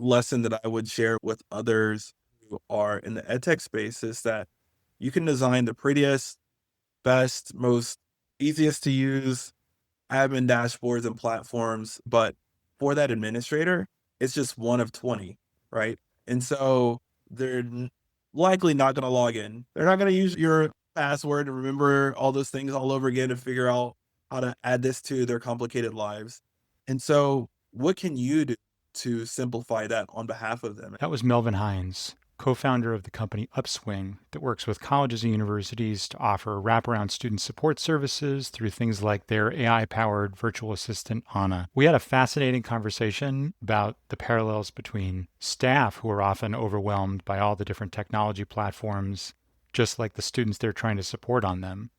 lesson that I would share with others who are in the edtech space is that you can design the prettiest, best, most easiest to use admin dashboards and platforms, but for that administrator, it's just one of 20, right? And so they're likely not going to log in. They're not going to use your password and remember all those things all over again to figure out how to add this to their complicated lives. And so, what can you do to simplify that on behalf of them? That was Melvin Hines, co-founder of the company Upswing that works with colleges and universities to offer wraparound student support services through things like their AI-powered virtual assistant, Anna. We had a fascinating conversation about the parallels between staff who are often overwhelmed by all the different technology platforms, just like the students they're trying to support on them.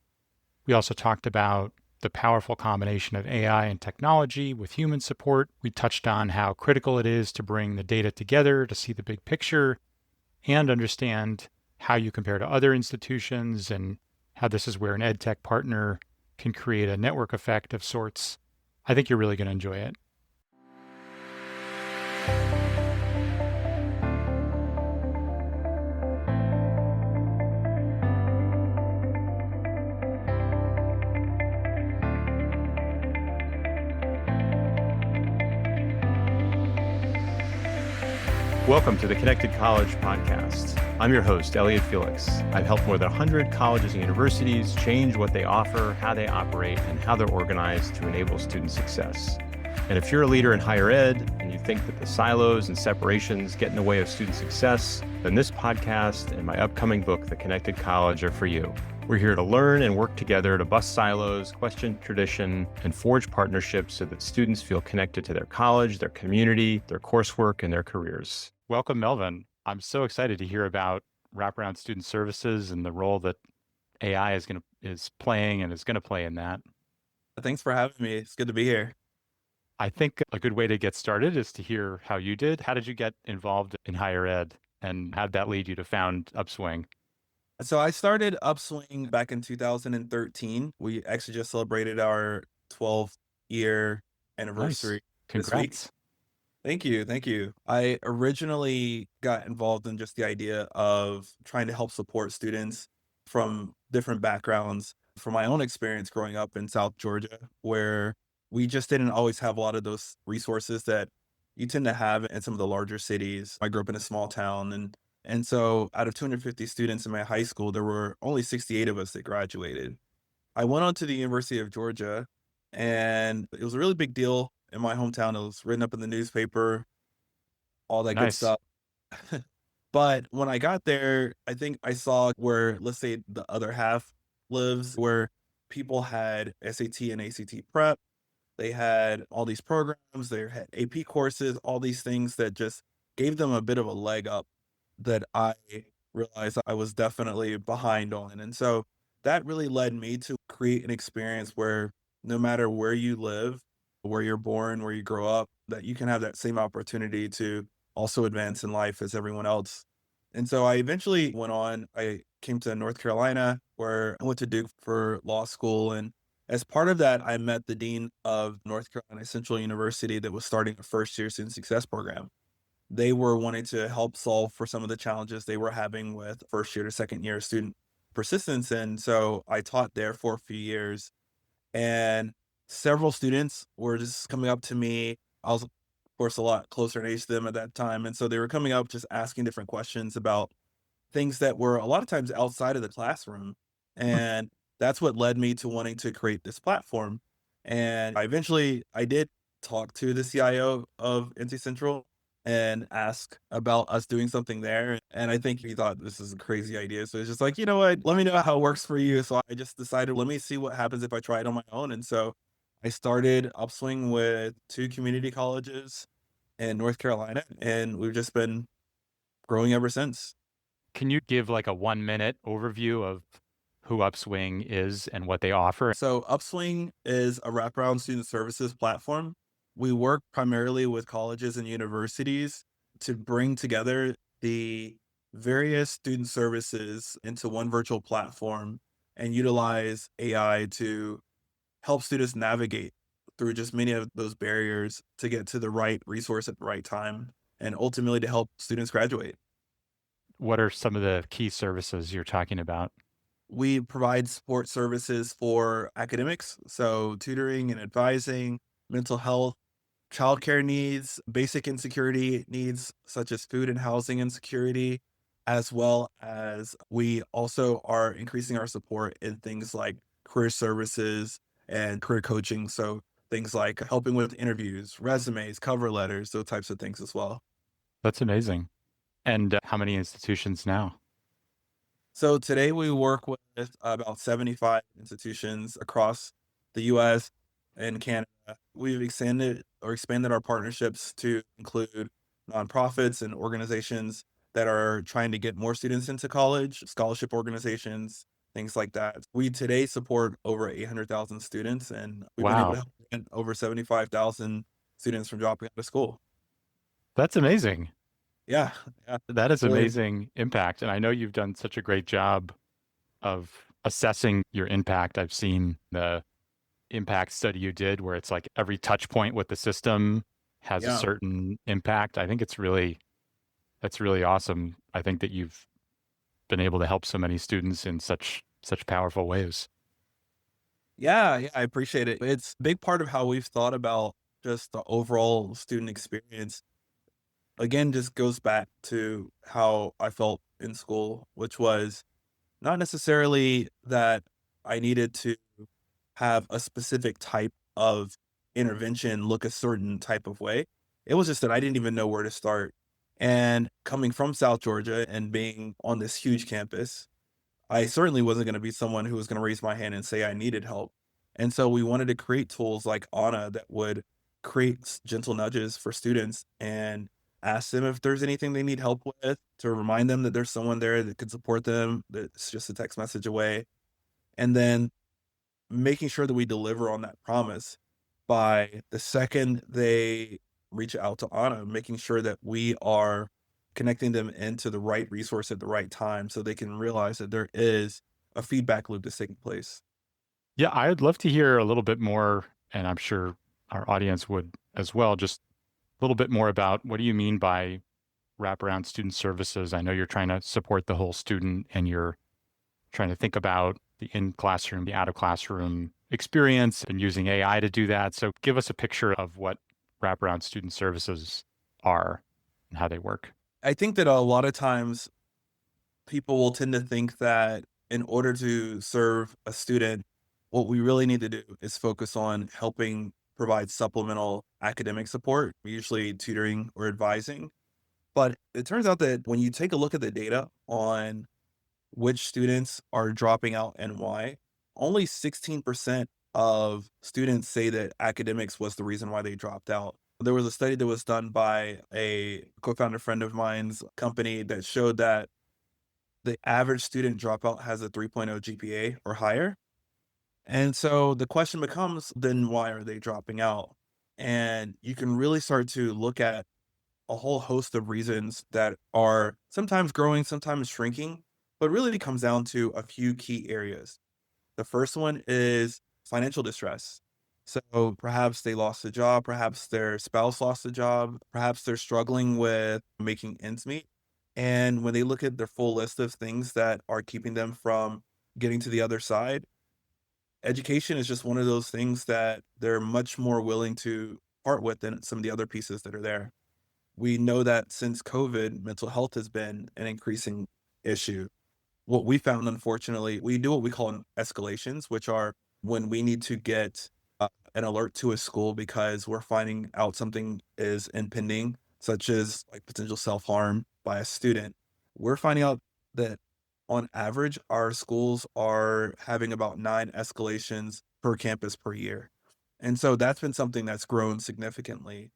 We also talked about the powerful combination of AI and technology with human support. We touched on how critical it is to bring the data together to see the big picture and understand how you compare to other institutions and how this is where an ed tech partner can create a network effect of sorts. I think you're really going to enjoy it. Welcome to the Connected College podcast. I'm your host, Elliot Felix. I've helped more than 100 colleges and universities change what they offer, how they operate, and how they're organized to enable student success. And if you're a leader in higher ed and you think that the silos and separations get in the way of student success, then this podcast and my upcoming book, The Connected College, are for you. We're here to learn and work together to bust silos, question tradition, and forge partnerships so that students feel connected to their college, their community, their coursework, and their careers. Welcome, Melvin. I'm so excited to hear about wraparound student services and the role that AI is playing and is going to play in that. Thanks for having me. It's good to be here. I think a good way to get started is to hear how you did. How did you get involved in higher ed, and how did that lead you to found Upswing? So I started Upswing back in 2013. We actually just celebrated our 12th year Nice. anniversary this week. Congrats. Thank you. Thank you. I originally got involved in just the idea of trying to help support students from different backgrounds. From my own experience growing up in South Georgia, where we just didn't always have a lot of those resources that you tend to have in some of the larger cities. I grew up in a small town, and so out of 250 students in my high school, there were only 68 of us that graduated. I went on to the University of Georgia, and it was a really big deal in my hometown. It was written up in the newspaper, all that good Nice. stuff. But when I got there, I think I saw where, let's say, the other half lives, where people had SAT and ACT prep. They had all these programs, they had AP courses, all these things that just gave them a bit of a leg up that I realized I was definitely behind on. And so that really led me to create an experience where no matter where you live, where you're born, where you grow up, that you can have that same opportunity to also advance in life as everyone else. And so I eventually went on, I came to North Carolina where I went to Duke for law school. And as part of that, I met the dean of North Carolina Central University that was starting a first year student success program. They were wanting to help solve for some of the challenges they were having with first year to second year student persistence. And so I taught there for a few years, and several students were just coming up to me. I was, of course, a lot closer in age to them at that time. And so they were coming up just asking different questions about things that were a lot of times outside of the classroom. Hmm. And that's what led me to wanting to create this platform. And I did talk to the CIO of NC Central and ask about us doing something there. And I think he thought this is a crazy idea. So it's just like, you know what, let me know how it works for you. So I just decided, let me see what happens if I try it on my own. And so I started Upswing with two community colleges in North Carolina, and we've just been growing ever since. Can you give like a 1 minute overview of who Upswing is and what they offer? So Upswing is a wraparound student services platform. We work primarily with colleges and universities to bring together the various student services into one virtual platform and utilize AI to help students navigate through just many of those barriers to get to the right resource at the right time. and ultimately to help students graduate. What are some of the key services you're talking about? We provide support services for academics, so tutoring and advising, mental health, childcare needs, basic insecurity needs such as food and housing insecurity, as well as we also are increasing our support in things like career services and career coaching. So things like helping with interviews, resumes, cover letters, those types of things as well. That's amazing. And how many institutions now? So today we work with about 75 institutions across the US and Canada. We've extended or expanded our partnerships to include nonprofits and organizations that are trying to get more students into college, scholarship organizations, things like that. We today support over 800,000 students, and we've been able to Wow, help prevent over 75,000 students from dropping out of school. that's amazing. Yeah, yeah, That is really. amazing impact. And I know you've done such a great job of assessing your impact. I've seen the impact study you did where it's like every touch point with the system has a Yeah. certain impact. I think that's really awesome. I think that you've been able to help so many students in such powerful ways. Yeah, yeah, I appreciate it. It's a big part of how we've thought about just the overall student experience. Again, just goes back to how I felt in school, which was not necessarily that I needed to have a specific type of intervention look a certain type of way. It was just that I didn't even know where to start. And coming from South Georgia and being on this huge campus, I certainly wasn't gonna be someone who was gonna raise my hand and say I needed help. And so we wanted to create tools like Anna that would create gentle nudges for students and ask them if there's anything they need help with, to remind them that there's someone there that could support them, that's just a text message away. And then making sure that we deliver on that promise by the second they reach out to Anna, making sure that we are connecting them into the right resource at the right time so they can realize that there is a feedback loop that's taking place. Yeah, I'd love to hear a little bit more, and I'm sure our audience would as well, just a little bit more about what do you mean by wraparound student services? I know you're trying to support the whole student and you're trying to think about the in classroom, the out of classroom experience and using AI to do that. So give us a picture of what wraparound student services are and how they work. I think that a lot of times people will tend to think that in order to serve a student, what we really need to do is focus on helping provide supplemental academic support, usually tutoring or advising. But it turns out that when you take a look at the data on which students are dropping out and why, only 16% of students say that academics was the reason why they dropped out. There was a study that was done by a co-founder friend of mine's company that showed that the average student dropout has a 3.0 GPA or higher. And so the question becomes, then why are they dropping out? And you can really start to look at a whole host of reasons that are sometimes growing, sometimes shrinking, but really it comes down to a few key areas. The first one is financial distress. So perhaps they lost a job, perhaps their spouse lost a job, perhaps they're struggling with making ends meet. And when they look at their full list of things that are keeping them from getting to the other side, education is just one of those things that they're much more willing to part with than some of the other pieces that are there. We know that since COVID, mental health has been an increasing issue. What we found, unfortunately, we do what we call escalations, which are when we need to get an alert to a school because we're finding out something is impending, such as like potential self harm by a student. We're finding out that on average, our schools are having about 9 escalations per campus per year. And so that's been something that's grown significantly.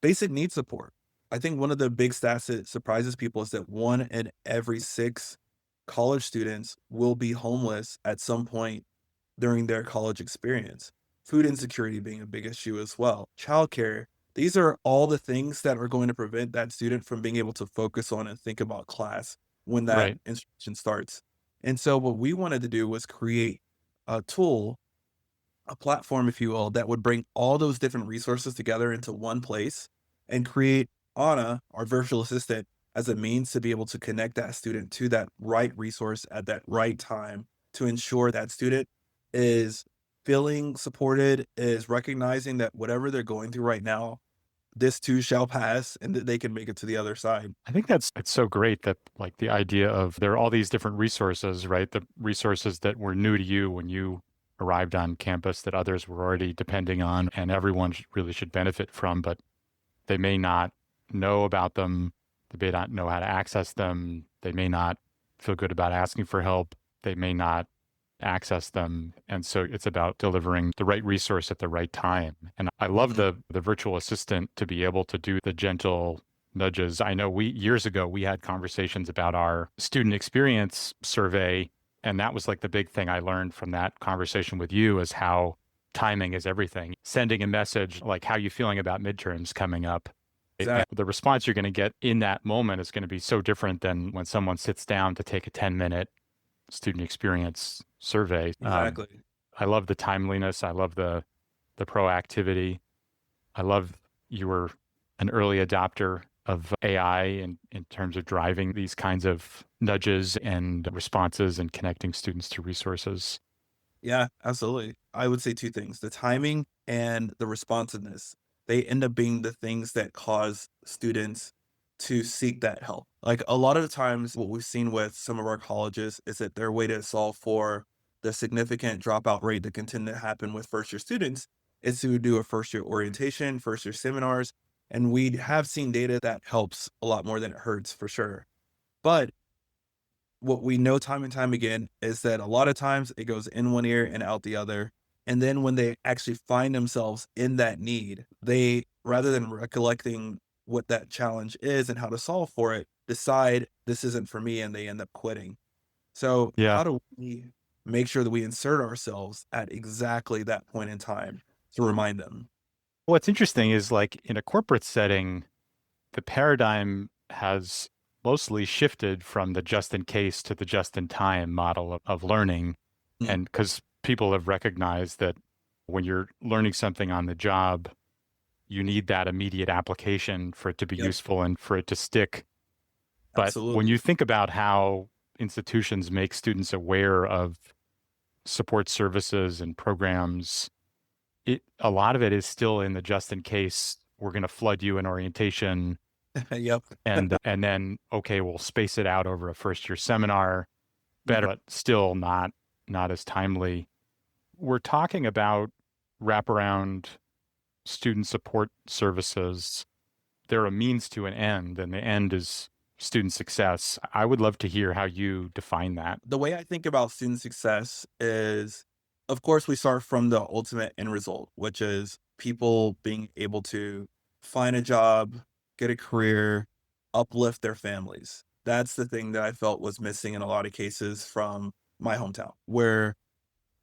Basic need support. I think one of the big stats that surprises people is that 1 in every 6 college students will be homeless at some point during their college experience. Food insecurity being a big issue as well. Childcare. These are all the things that are going to prevent that student from being able to focus on and think about class when that Right. instruction starts. And so what we wanted to do was create a tool, a platform, if you will, that would bring all those different resources together into one place and create Anna, our virtual assistant, as a means to be able to connect that student to that right resource at that right time to ensure that student is feeling supported, is recognizing that whatever they're going through right now, this too shall pass and that they can make it to the other side. I think that's it's so great that like the idea of there are all these different resources, right? The resources that were new to you when you arrived on campus that others were already depending on and everyone really should benefit from, but they may not know about them. They may not know how to access them. They may not feel good about asking for help. They may not access them. And so it's about delivering the right resource at the right time. And I love Mhm. the virtual assistant to be able to do the gentle nudges. I know we years ago we had conversations about our student experience survey, and that was like the big thing I learned from that conversation with you is how timing is everything. Sending a message like how you feeling about midterms coming up. And Exactly. the response you're going to get in that moment is going to be so different than when someone sits down to take a 10-minute student experience survey. Exactly. I love the timeliness. I love the proactivity. I love you were an early adopter of AI in terms of driving these kinds of nudges and responses and connecting students to resources. Yeah, absolutely. I would say 2 things, the timing and the responsiveness. They end up being the things that cause students to seek that help. Like, a lot of the times, what we've seen with some of our colleges is that their way to solve for the significant dropout rate that can tend to happen with first-year students is to do a first-year orientation, first-year seminars, and we have seen data that helps a lot more than it hurts for sure. But what we know time and time again is that a lot of times it goes in one ear and out the other. And then when they actually find themselves in that need, they, rather than recollecting what that challenge is and how to solve for it, decide this isn't for me and they end up quitting. So, Yeah. how do we make sure that we insert ourselves at exactly that point in time to remind them? What's interesting is like in a corporate setting, the paradigm has mostly shifted from the just in case to the just in time model of learning. Mm, And because people have recognized that when you're learning something on the job, you need that immediate application for it to be yep, useful and for it to stick. But when absolutely. you think about how institutions make students aware of support services and programs, a lot of it is still in the just in case we're going to flood you in orientation Yep. and then okay, we'll space it out over a first year seminar, better, Mhm. but still not as timely. We're talking about wraparound student support services. They're a means to an end, and the end is student success. I would love to hear how you define that. The way I think about student success is, of course, we start from the ultimate end result, which is people being able to find a job, get a career, uplift their families. That's the thing that I felt was missing in a lot of cases from my hometown, where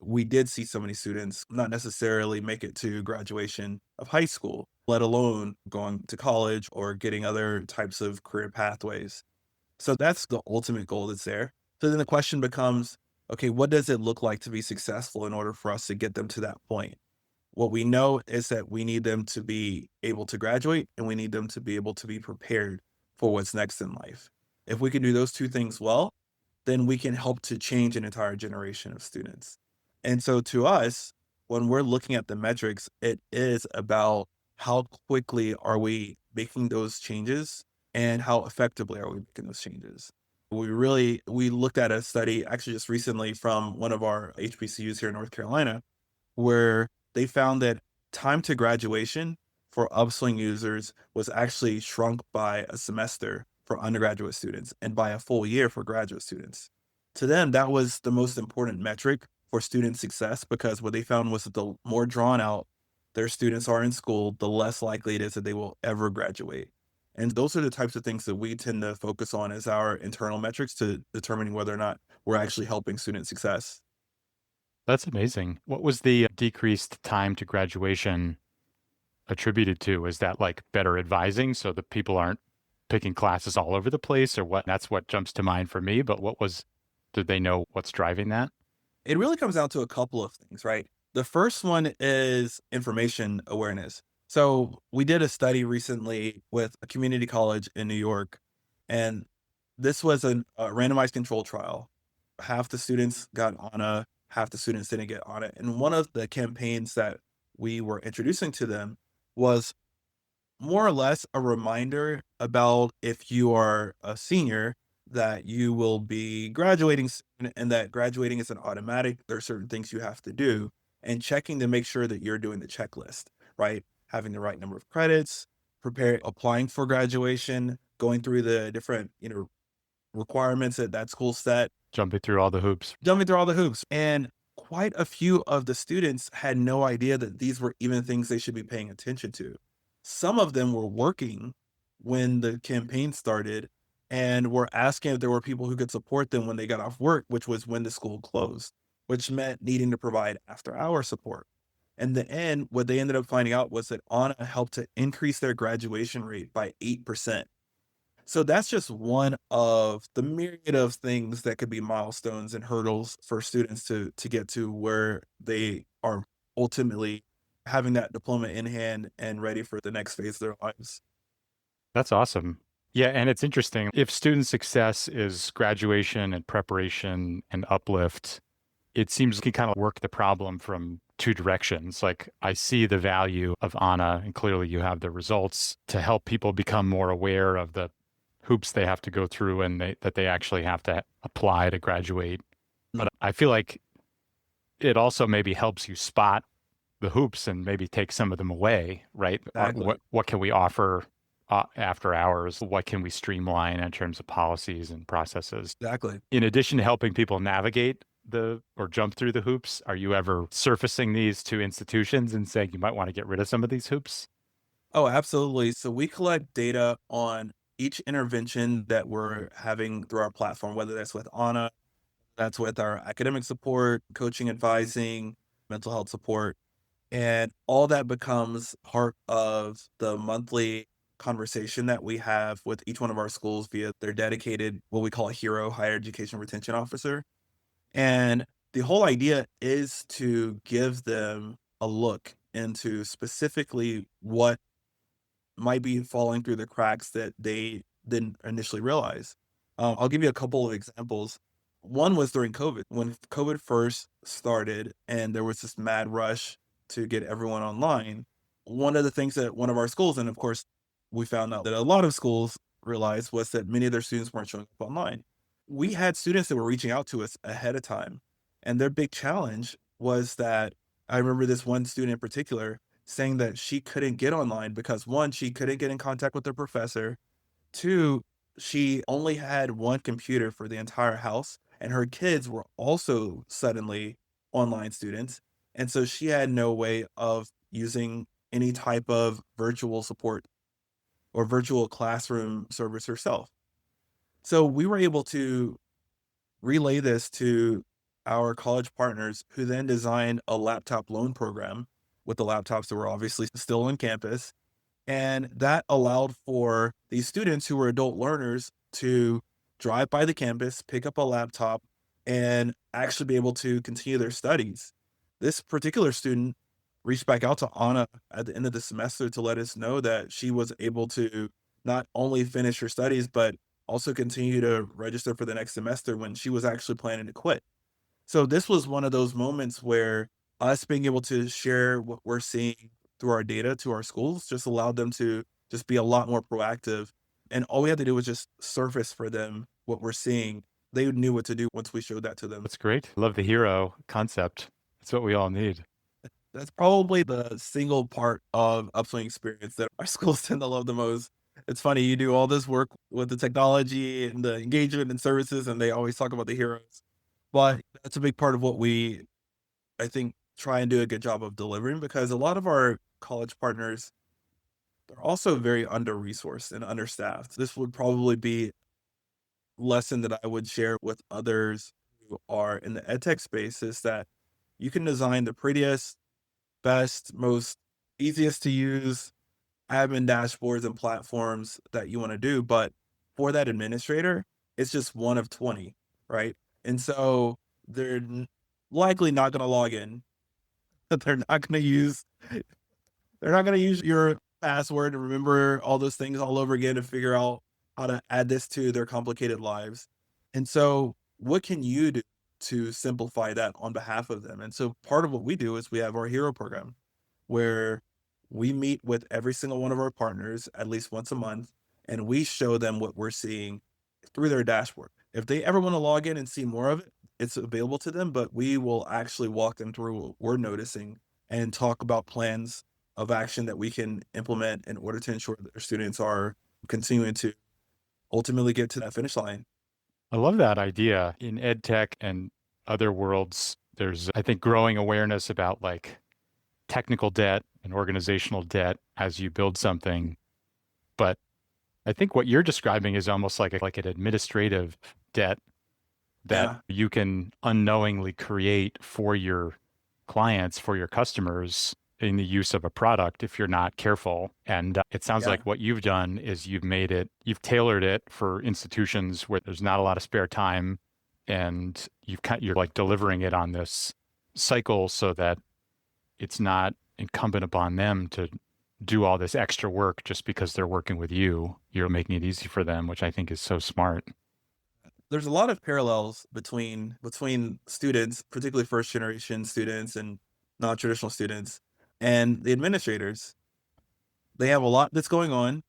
we did see so many students not necessarily make it to graduation of high school, let alone going to college or getting other types of career pathways. So that's the ultimate goal that's there. So then the question becomes, okay, what does it look like to be successful in order for us to get them to that point? What we know is that we need them to be able to graduate and we need them to be able to be prepared for what's next in life. If we can do those two things well, then we can help to change an entire generation of students. And so to us, when we're looking at the metrics, it is about how quickly are we making those changes and how effectively are we making those changes. We looked at a study actually just recently from one of our HBCUs here in North Carolina where they found that time to graduation for Upswing users was actually shrunk by a semester for undergraduate students and by a full year for graduate students. To them, that was the most important metric for student success because what they found was that the more drawn out their students are in school, the less likely it is that they will ever graduate. And those are the types of things that we tend to focus on as our internal metrics to determining whether or not we're actually helping student success. That's amazing. What was the decreased time to graduation attributed to? Is that like better advising so that people aren't picking classes all over the place or what? That's what jumps to mind for me. But did they know what's driving that? It really comes down to a couple of things, right? The first one is information awareness. So we did a study recently with a community college in New York, and this was a randomized control trial. Half the students got on half the students didn't get on it. And one of the campaigns that we were introducing to them was more or less a reminder about if you are a senior that you will be graduating soon and that graduating isn't automatic. There are certain things you have to do and checking to make sure that you're doing the checklist, right? Having the right number of credits, prepare applying for graduation, going through the different, requirements that that school set, Jumping through all the hoops. jumping through all the hoops. And quite a few of the students had no idea that these were even things they should be paying attention to. Some of them were working when the campaign started and were asking if there were people who could support them when they got off work, which was when the school closed, which meant needing to provide after hour support. In the end, what they ended up finding out was that Anna helped to increase their graduation rate by 8%. So that's just one of the myriad of things that could be milestones and hurdles for students to get to where they are ultimately having that diploma in hand and ready for the next phase of their lives. That's awesome. Yeah, and it's interesting. If student success is graduation and preparation and uplift, it seems like you kind of work the problem from two directions. Like I see the value of Anna, and clearly you have the results to help people become more aware of the hoops they have to go through and that they actually have to apply to graduate. Mm, But I feel like it also maybe helps you spot the hoops and maybe take some of them away, right? exactly. What can we offer after hours? What can we streamline in terms of policies and processes? Exactly. In addition to helping people navigate or jump through the hoops, are you ever surfacing these to institutions and saying you might want to get rid of some of these hoops? Oh, absolutely. So we collect data on each intervention that we're having through our platform, whether that's with Anna, that's with our academic support, coaching, advising, mental health support. And all that becomes part of the monthly conversation that we have with each one of our schools via their dedicated, what we call a hero, higher education retention officer. And the whole idea is to give them a look into specifically what might be falling through the cracks that they didn't initially realize. I'll give you a couple of examples. One was during COVID. When COVID first started and there was this mad rush to get everyone online, one of the things that one of our schools, and of course, we found out that a lot of schools realized was that many of their students weren't showing up online. We had students that were reaching out to us ahead of time, and their big challenge was that I remember this one student in particular saying that she couldn't get online because one, she couldn't get in contact with her professor. Two, she only had one computer for the entire house, and her kids were also suddenly online students. And so she had no way of using any type of virtual support or virtual classroom service herself. So we were able to relay this to our college partners who then designed a laptop loan program with the laptops that were obviously still on campus. And that allowed for these students who were adult learners to drive by the campus, pick up a laptop, and actually be able to continue their studies. This particular student reached back out to Anna at the end of the semester to let us know that she was able to not only finish her studies, but also continue to register for the next semester when she was actually planning to quit. So this was one of those moments where us being able to share what we're seeing through our data to our schools just allowed them to just be a lot more proactive. And all we had to do was just surface for them what we're seeing. They knew what to do once we showed that to them. That's great. Love the hero concept. That's what we all need. That's probably the single part of Upswing experience that our schools tend to love the most. It's funny, you do all this work with the technology and the engagement and services, and they always talk about the heroes. But that's a big part of what we, I think, try and do a good job of delivering because a lot of our college partners are also very under-resourced and understaffed. This would probably be lesson that I would share with others who are in the edtech space is that you can design the prettiest, best, most easiest to use admin dashboards and platforms that you want to do. But for that administrator, it's just one of 20, right? And so they're likely not going to log in. They're not going to use They're not going to use your password to remember all those things all over again to figure out how to add this to their complicated lives. And so, what can you do to simplify that on behalf of them? And so, part of what we do is we have our hero program where we meet with every single one of our partners at least once a month and we show them what we're seeing through their dashboard. If they ever want to log in and see more of it, it's available to them, but we will actually walk them through what we're noticing and talk about plans of action that we can implement in order to ensure that our students are continuing to ultimately get to that finish line. I love that idea. In ed tech and other worlds, there's, I think, growing awareness about like technical debt and organizational debt as you build something. But I think what you're describing is almost like an administrative debt that Yeah. you can unknowingly create for your clients, for your customers in the use of a product if you're not careful. And it sounds Yeah. like what you've done is you've tailored it for institutions where there's not a lot of spare time, and you're like delivering it on this cycle so that it's not incumbent upon them to do all this extra work just because they're working with you. You're making it easy for them, which I think is so smart. There's a lot of parallels between students, particularly first generation students and non-traditional students, and the administrators. They have a lot that's going on.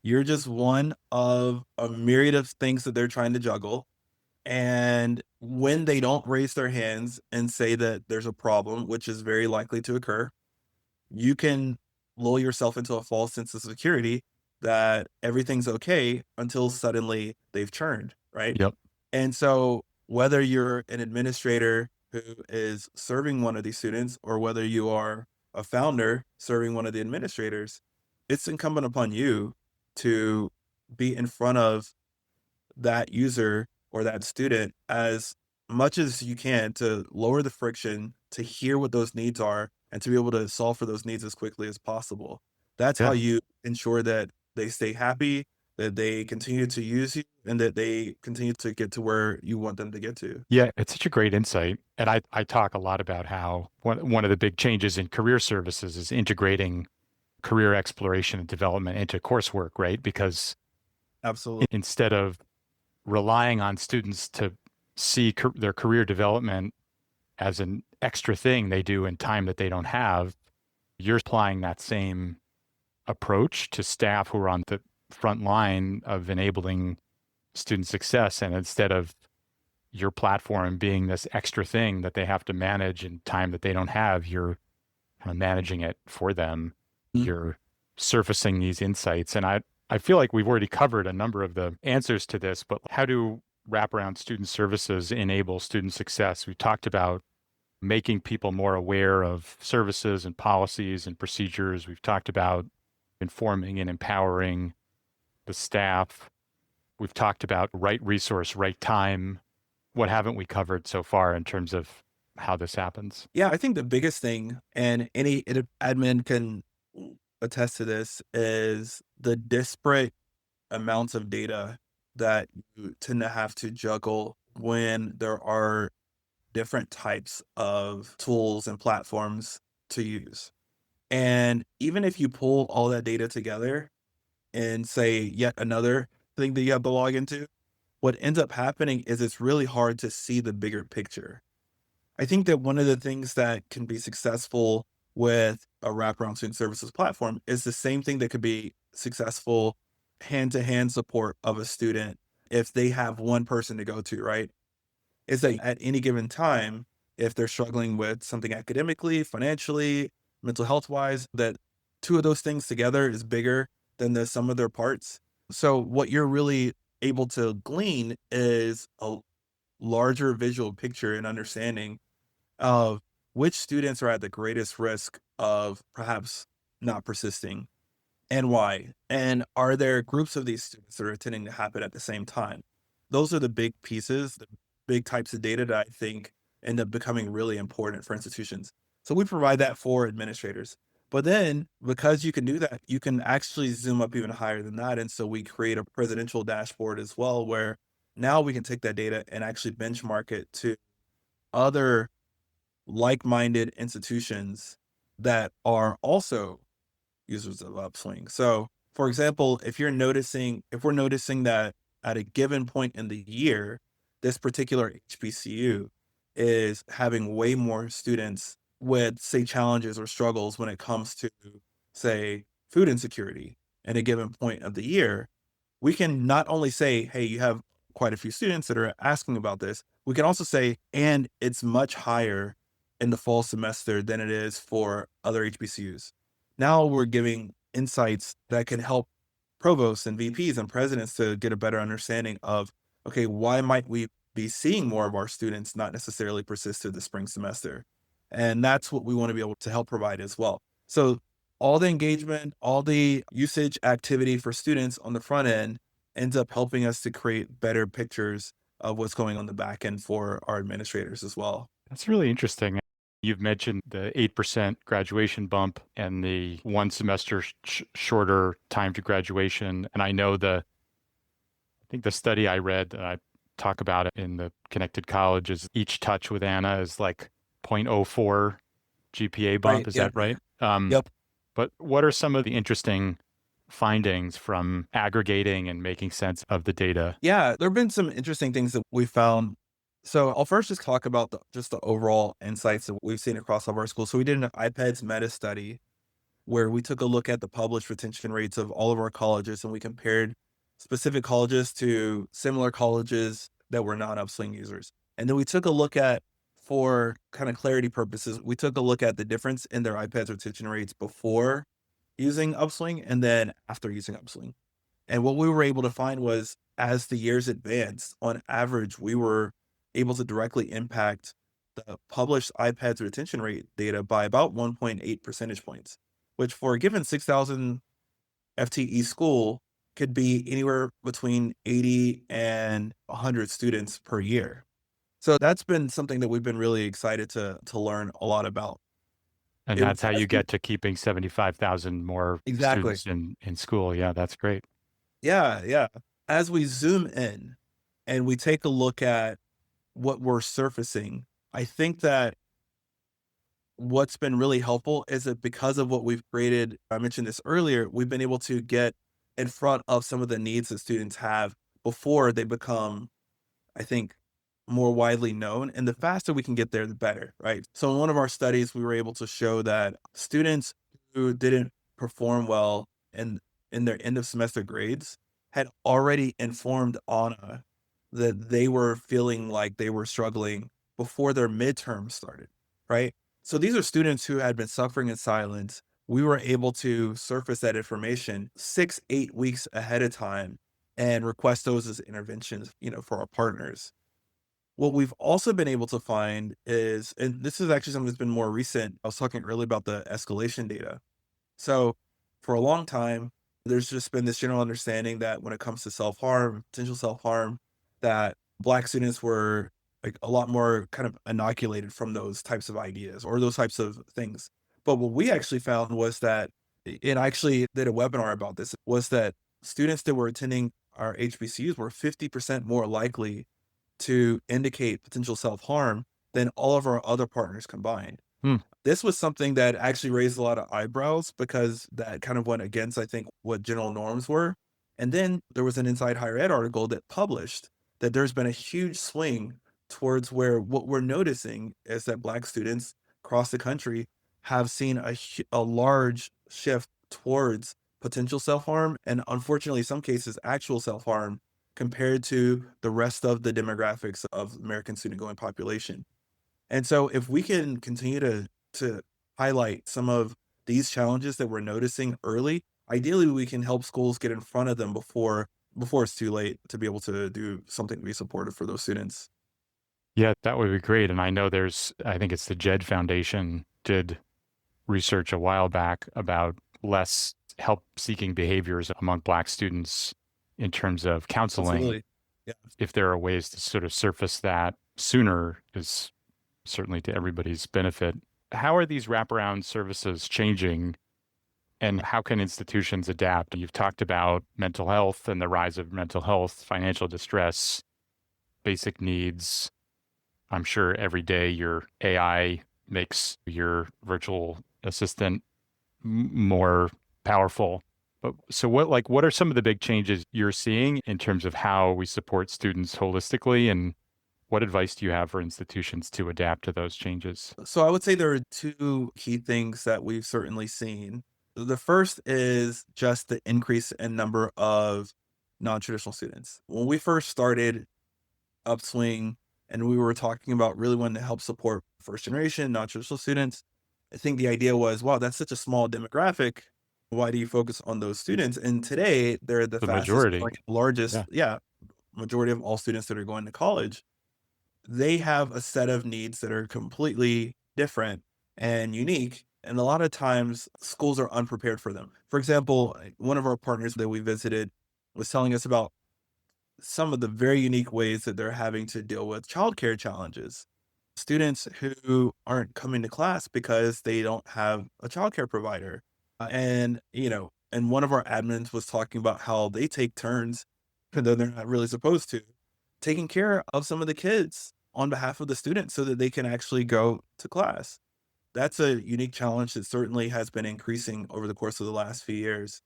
You're just one of a myriad of things that they're trying to juggle. And when they don't raise their hands and say that there's a problem, which is very likely to occur, you can lull yourself into a false sense of security that everything's okay until suddenly they've churned, right? Yep. And so, whether you're an administrator who is serving one of these students or whether you are a founder serving one of the administrators, it's incumbent upon you to be in front of that user or that student as much as you can to lower the friction, to hear what those needs are, and to be able to solve for those needs as quickly as possible. That's how Yeah. you ensure that they stay happy, that they continue to use you, and that they continue to get to where you want them to get to. Yeah, it's such a great insight. And I talk a lot about how one of the big changes in career services is integrating career exploration and development into coursework, right? Because Absolutely. instead of relying on students to see their career development as an extra thing they do in time that they don't have, you're applying that same approach to staff who are on the front line of enabling student success. And instead of your platform being this extra thing that they have to manage in time that they don't have, you're kind of managing it for them. Mm. You're surfacing these insights. And I feel like we've already covered a number of the answers to this, but how do wraparound student services enable student success? We talked about making people more aware of services and policies and procedures. We've talked about informing and empowering the staff. We've talked about right resource, right time. What haven't we covered so far in terms of how this happens? Yeah, I think the biggest thing, and any admin can attest to this, is the disparate amounts of data that you tend to have to juggle when there are different types of tools and platforms to use. And even if you pull all that data together and say yet another thing that you have to log into, what ends up happening is it's really hard to see the bigger picture. I think that one of the things that can be successful with a wraparound student services platform is the same thing that could be successful hand to hand support of a student if they have one person to go to, right? Is that at any given time, if they're struggling with something academically, financially, mental health wise, that two of those things together is bigger than the sum of their parts. So, what you're really able to glean is a larger visual picture and understanding of which students are at the greatest risk of perhaps not persisting and why. And are there groups of these students that are attending to happen at the same time? Those are the big pieces, the big types of data that I think end up becoming really important for institutions. So we provide that for administrators. But then, because you can do that, you can actually zoom up even higher than that. And so we create a presidential dashboard as well, where now we can take that data and actually benchmark it to other like minded institutions that are also users of Upswing. So, for example, if we're noticing that at a given point in the year, this particular HBCU is having way more students with, say, challenges or struggles when it comes to, say, food insecurity at a given point of the year, we can not only say, hey, you have quite a few students that are asking about this, we can also say, and it's much higher in the fall semester than it is for other HBCUs. Now we're giving insights that can help provosts and VPs and presidents to get a better understanding of, okay, why might we be seeing more of our students not necessarily persist through the spring semester? And that's what we want to be able to help provide as well. So all the engagement, all the usage activity for students on the front end ends up helping us to create better pictures of what's going on the back end for our administrators as well. That's really interesting. You've mentioned the 8% graduation bump and the one semester shorter time to graduation. And I think the study I read that I talk about it in the Connected College is each touch with Anna is like 0.04 GPA bump. Right. Is Yeah. that right? Yep. But what are some of the interesting findings from aggregating and making sense of the data? Yeah, there have been some interesting things that we found. So I'll first just talk about just the overall insights that we've seen across all of our schools. So we did an iPads meta study where we took a look at the published retention rates of all of our colleges and we compared specific colleges to similar colleges that were non-Upswing users. And then we took a look at, for kind of clarity purposes, we took a look at the difference in their iPads retention rates before using Upswing and then after using Upswing. And what we were able to find was as the years advanced, on average, we were able to directly impact the published iPads retention rate data by about 1.8 percentage points, which for a given 6,000 FTE school could be anywhere between 80 and 100 students per year. So that's been something that we've been really excited to learn a lot about. And It that's how as you we get to keeping 75,000 more Exactly. students in school. Yeah, that's great. Yeah, yeah. As we zoom in and we take a look at what we're surfacing, I think that what's been really helpful is that because of what we've created, I mentioned this earlier, we've been able to get in front of some of the needs that students have before they become, I think, more widely known. And the faster we can get there, the better, right? So in one of our studies, we were able to show that students who didn't perform well in their end of semester grades had already informed Anna that they were feeling like they were struggling before their midterm started, right? So these are students who had been suffering in silence. We were able to surface that information 6, 8 weeks ahead of time and request those as interventions, for our partners. What we've also been able to find is, and this is actually something that's been more recent. I was talking earlier about the escalation data. So for a long time, there's just been this general understanding that when it comes to self-harm, potential self-harm, that Black students were like a lot more kind of inoculated from those types of ideas or those types of things. But what we actually found was that, and I actually did a webinar about this, was that students that were attending our HBCUs were 50% more likely to indicate potential self-harm than all of our other partners combined. Hmm. This was something that actually raised a lot of eyebrows because that kind of went against, I think, what general norms were. And then there was an Inside Higher Ed article that published that there's been a huge swing towards where what we're noticing is that Black students across the country have seen a large shift towards potential self-harm and unfortunately, some cases, actual self-harm compared to the rest of the demographics of American student going population. And so if we can continue to highlight some of these challenges that we're noticing early, ideally we can help schools get in front of them before it's too late to be able to do something to be supportive for those students. Yeah, that would be great. And I think it's the JED Foundation did research a while back about less help seeking behaviors among Black students in terms of counseling. Absolutely. Yeah. If there are ways to sort of surface that sooner is certainly to everybody's benefit. How are these wraparound services changing and how can institutions adapt? You've talked about mental health and the rise of mental health, financial distress, basic needs. I'm sure every day your AI makes your virtual assistant more powerful. But so what are some of the big changes you're seeing in terms of how we support students holistically, and what advice do you have for institutions to adapt to those changes? So I would say there are two key things that we've certainly seen. The first is just the increase in number of non-traditional students. When we first started Upswing and we were talking about really wanting to help support first generation non-traditional students, I think the idea was, wow, that's such a small demographic. Why do you focus on those students? And today they're the The fastest majority. growing, largest, Yeah. majority of all students that are going to college. They have a set of needs that are completely different and unique. And a lot of times schools are unprepared for them. For example, one of our partners that we visited was telling us about some of the very unique ways that they're having to deal with childcare challenges. Students who aren't coming to class because they don't have a childcare provider. And one of our admins was talking about how they take turns, even though they're not really supposed to, taking care of some of the kids on behalf of the students so that they can actually go to class. That's a unique challenge that certainly has been increasing over the course of the last few years.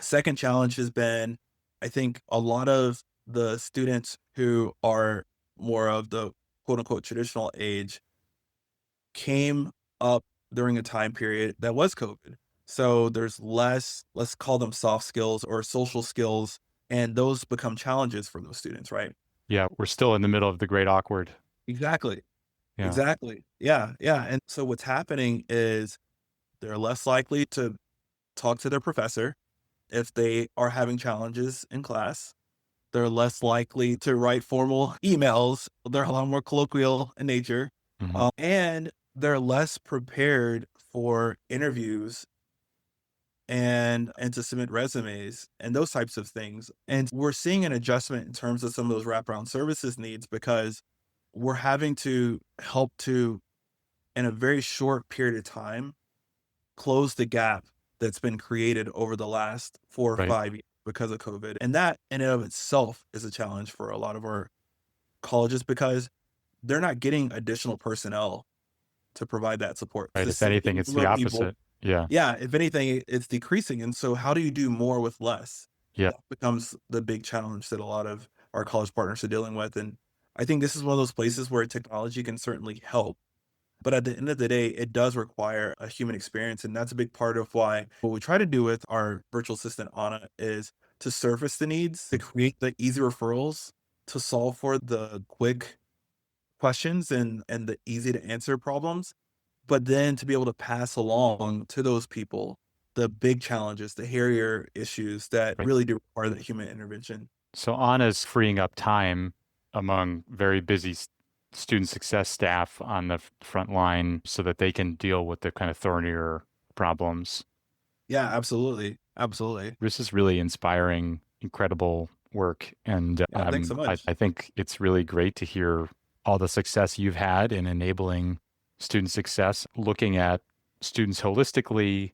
Second challenge has been, I think, a lot of the students who are more of the quote unquote traditional age came up during a time period that was COVID. So there's less, let's call them soft skills or social skills, and those become challenges for those students, right? Yeah, we're still in the middle of the great awkward. Exactly. Yeah. Exactly. Yeah. Yeah. And so what's happening is they're less likely to talk to their professor if they are having challenges in class. They're less likely to write formal emails. They're a lot more colloquial in nature. Mhm. And they're less prepared for interviews and to submit resumes and those types of things. And we're seeing an adjustment in terms of some of those wraparound services needs because we're having to help to, in a very short period of time, close the gap that's been created over the last 4 or Right. 5 years because of COVID. And that in and of itself is a challenge for a lot of our colleges because they're not getting additional personnel to provide that support. Right. The If same anything, it's number the of people, opposite. Yeah. yeah, if anything, it's decreasing. And so how do you do more with less? Yeah. That becomes the big challenge that a lot of our college partners are dealing with. And I think this is one of those places where technology can certainly help. But at the end of the day, it does require a human experience. And that's a big part of why what we try to do with our virtual assistant, Anna, is to surface the needs, to create the easy referrals, to solve for the quick questions and the easy to answer problems, but then to be able to pass along to those people the big challenges, the hairier issues that Right. really do require that human intervention. So Anna's freeing up time among very busy student success staff on the front line so that they can deal with the kind of thornier problems. Yeah, absolutely. Absolutely. This is really inspiring, incredible work. And Thanks so much. I think it's really great to hear all the success you've had in enabling student success, looking at students holistically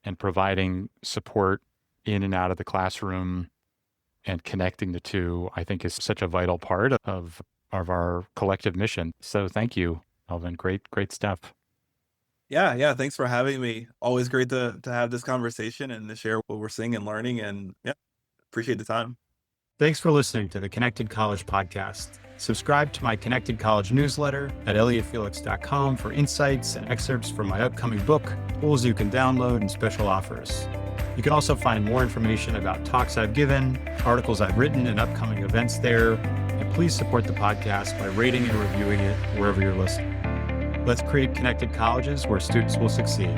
and providing support in and out of the classroom and connecting the two, I think is such a vital part of our collective mission. So thank you, Melvin. Great stuff. Yeah, yeah. Thanks for having me. Always great to have this conversation and to share what we're seeing and learning. And yeah, appreciate the time. Thanks for listening to the Connected College podcast. Subscribe to my Connected College newsletter at elliottfelix.com for insights and excerpts from my upcoming book, tools you can download, and special offers. You can also find more information about talks I've given, articles I've written, and upcoming events there. And please support the podcast by rating and reviewing it wherever you're listening. Let's create connected colleges where students will succeed.